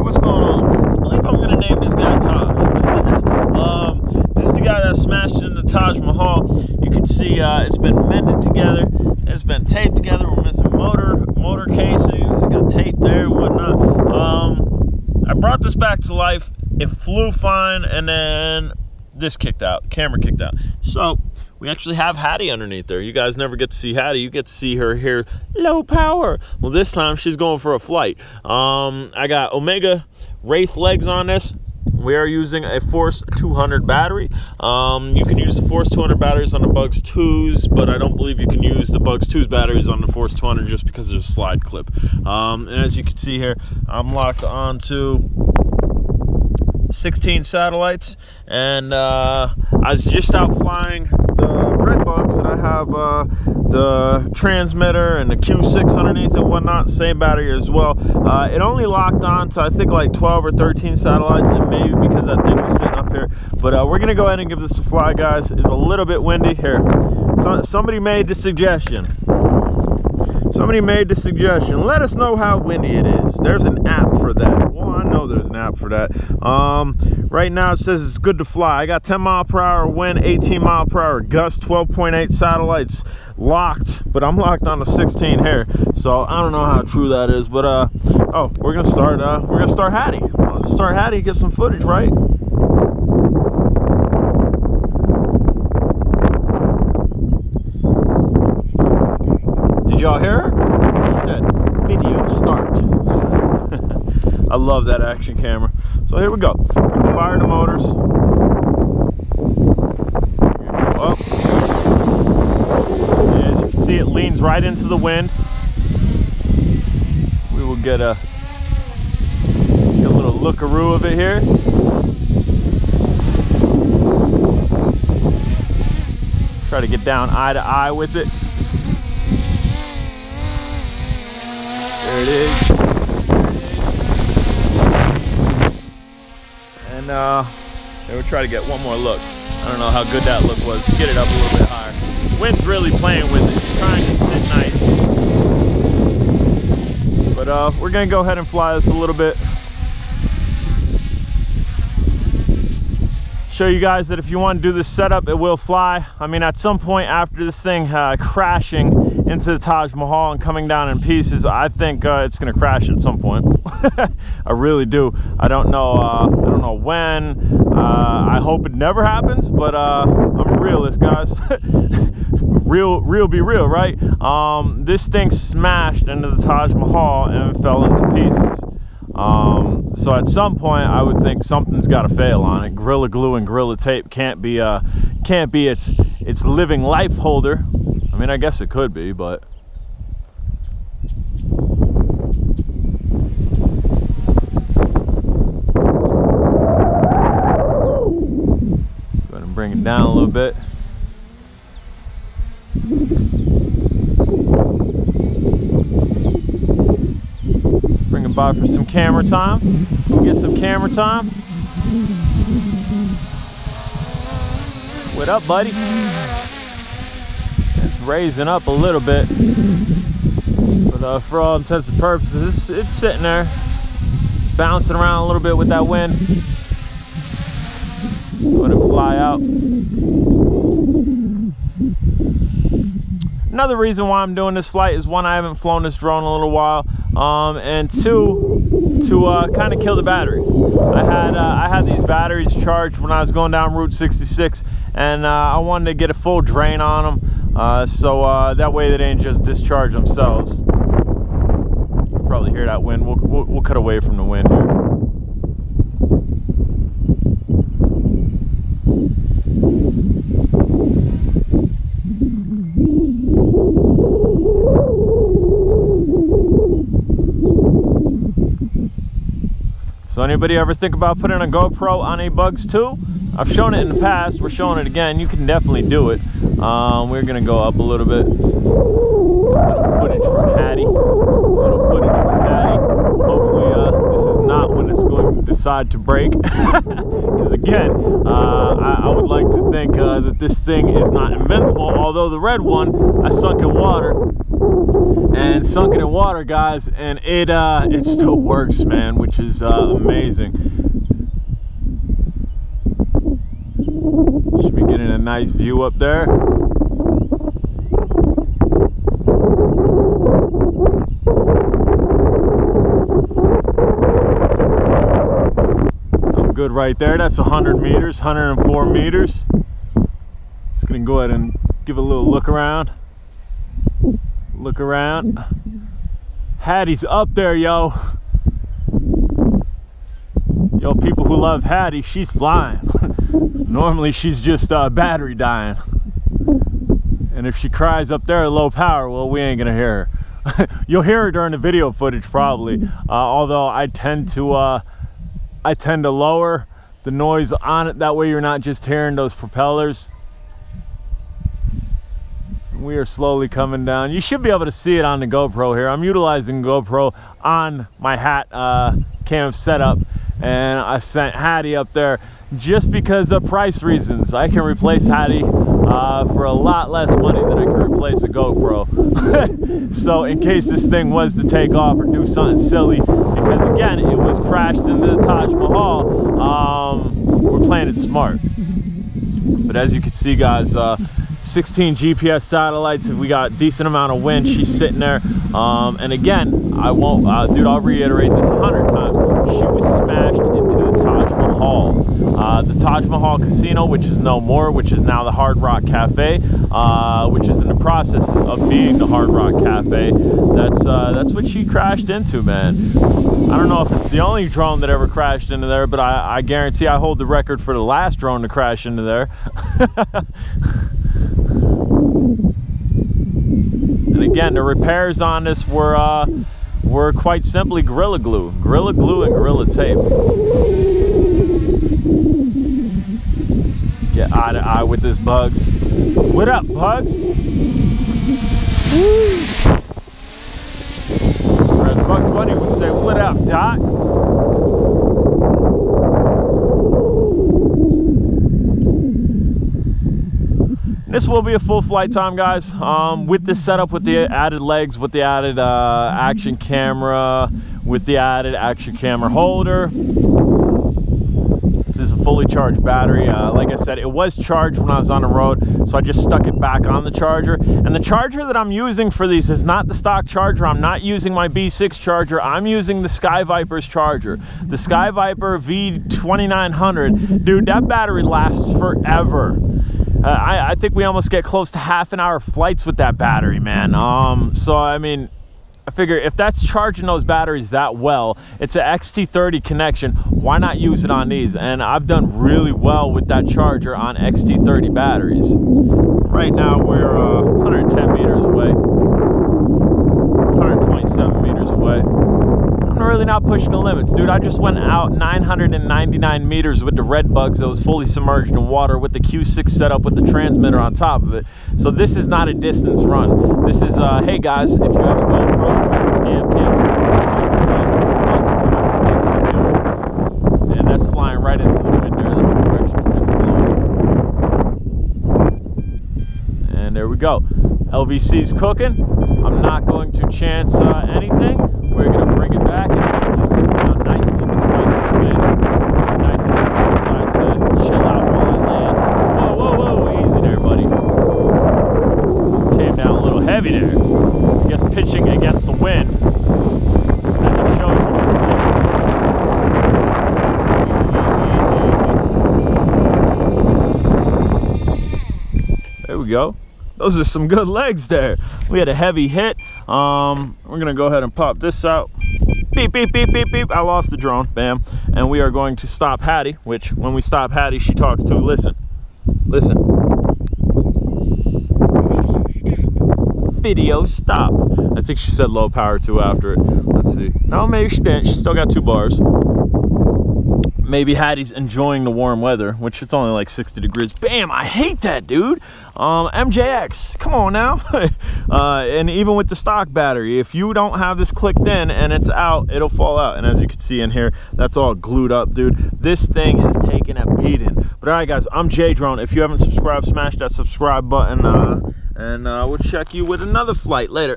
what's going on? I believe I'm gonna name this guy Taj. This is the guy that smashed into Taj Mahal. You can see it's been mended together, it's been taped together. We're missing motor casings, got tape there and whatnot. I brought this back to life. It flew fine, and then this kicked out, the camera kicked out. So we actually have Hattie underneath there. You guys never get to see Hattie. You get to see her here, low power. Well, this time she's going for a flight. I got Omega Wraith legs on this. We are using a Force 200 battery. You can use the Force 200 batteries on the Bugs 2s, but I don't believe you can use the Bugs 2s batteries on the Force 200 just because there's a slide clip. And as you can see here, I'm locked onto 16 satellites, and I was just out flying the red bugs, and I have the transmitter and the Q6 underneath and whatnot, same battery as well. It only locked on to I think like 12 or 13 satellites, and maybe because that thing was sitting up here, but we're gonna go ahead and give this a fly, guys. It's a little bit windy here. So, somebody made the suggestion. Let us know how windy it is. There's an app for that. Well, I know there's an app for that. Right now it says it's good to fly. I got 10 mile per hour wind, 18 mile per hour gust, 12.8 satellites locked, but I'm locked on the 16 here. So I don't know how true that is, but oh, we're gonna start Hattie. Let's start Hattie, get some footage, right? Did y'all hear her? She said, video start. I love that action camera. So here we go. We're gonna fire the motors. Up. And as you can see, it leans right into the wind. We will get a little lookaroo of it here. Try to get down eye to eye with it. There it is. And we'll try to get one more look. I don't know how good that look was. Get it up a little bit higher. The wind's really playing with it. It's trying to sit nice. But we're gonna go ahead and fly this a little bit. Show you guys that if you want to do this setup, it will fly. I mean, at some point after this thing crashing into the Taj Mahal and coming down in pieces, I think it's gonna crash at some point. I really do. I don't know when. I hope it never happens, but I'm a realist, guys. real be real, right? This thing smashed into the Taj Mahal and fell into pieces. So at some point I would think something's got to fail on it. Gorilla Glue and Gorilla Tape can't be its living life holder. I mean, I guess it could be, but go ahead and bring it down a little bit. Bring it by for some camera time. Get some camera time. What up, buddy? It's raising up a little bit, but for all intents and purposes, it's sitting there, bouncing around a little bit with that wind. Go ahead and fly out. Another reason why I'm doing this flight is, one, I haven't flown this drone in a little while, and two, to kind of kill the battery. I had these batteries charged when I was going down Route 66, and I wanted to get a full drain on them, so that way they didn't just discharge themselves. You'll probably hear that wind. We'll cut away from the wind here. So anybody ever think about putting a GoPro on a Bugs 2? I've shown it in the past. We're showing it again. You can definitely do it. We're gonna go up a little bit. A little footage from Hattie. Hopefully this is not when it's going to decide to brake. Because again, I would like to think that this thing is not invincible, although the red one I sunk in water. And sunk it in water, guys, and it still works, man, which is amazing. Should be getting a nice view up there. I'm good right there. That's 100 meters, 104 meters. Just gonna go ahead and give a little look around. Look around. Hattie's up there, yo. Yo, people who love Hattie, she's flying. Normally she's just battery dying. And if she cries up there at low power, well, we ain't gonna hear her. You'll hear her during the video footage probably. Although I tend to lower the noise on it. That way you're not just hearing those propellers. We are slowly coming down. You should be able to see it on the GoPro here. I'm utilizing GoPro on my hat cam setup, and I sent Hattie up there just because of price reasons. I can replace Hattie for a lot less money than I can replace a GoPro. So in case this thing was to take off or do something silly, because again, it was crashed into the Taj Mahal, we're playing it smart. But as you can see, guys, 16 GPS satellites. We got decent amount of wind. She's sitting there, and again, I won't, dude, I'll reiterate this 100 times. She was smashed into the Taj Mahal. The Taj Mahal Casino, which is no more, which is now the Hard Rock Cafe, which is in the process of being the Hard Rock Cafe. That's what she crashed into, man. I don't know if it's the only drone that ever crashed into there, but I guarantee I hold the record for the last drone to crash into there. And again, the repairs on this were quite simply Gorilla Glue and Gorilla Tape. Get eye to eye with this, Bugs. What up, Bugs? Woo! Or as Bugs Bunny would say, what up, Doc? This will be a full flight time, guys. With this setup, with the added legs, with the added action camera, with the added action camera holder. This is a fully charged battery. Like I said, it was charged when I was on the road, so I just stuck it back on the charger. And the charger that I'm using for these is not the stock charger. I'm not using my B6 charger. I'm using the Sky Viper's charger. The Sky Viper V2900. Dude, that battery lasts forever. I think we almost get close to half an hour flights with that battery, man. So I mean, I figure if that's charging those batteries that well, it's an XT30 connection, why not use it on these? And I've done really well with that charger on XT30 batteries. Right now we're 110 meters away, 127 meters away. I'm really not pushing the limits, dude. I just went out 999 meters with the red bugs that was fully submerged in water with the Q6 setup with the transmitter on top of it. So this is not a distance run. This is, hey guys, if you have a GoPro, if you have a scam cam, and that's flying right into the wind there. That's the direction the wind's blowing. And there we go. LVC's cooking. I'm not going to chance anything. We're going to bring it back and hopefully sit down nicely despite this wind. Nice and decides to chill out while I land. Whoa, whoa, whoa, easy there, buddy. Came down a little heavy there. I guess pitching against the wind. That just shows you. There we go. Those are some good legs there. We had a heavy hit. We're gonna go ahead and pop this out. Beep, beep, beep, beep, beep. I lost the drone, bam. And we are going to stop Hattie, which when we stop Hattie, she talks too. Listen, listen. Video stop. I think she said low power too after it. Let's see. No, maybe she didn't. She still got 2 bars. maybe Hattie's enjoying the warm weather, which it's only like 60 degrees. Bam, I hate that, dude. MJX, come on now. And even with the stock battery, if you don't have this clicked in and it's out, it'll fall out. And as you can see in here, that's all glued up, dude. This thing has taken a beating. But all right, guys, I'm J Drone. If you haven't subscribed, smash that subscribe button, and we'll check you with another flight later.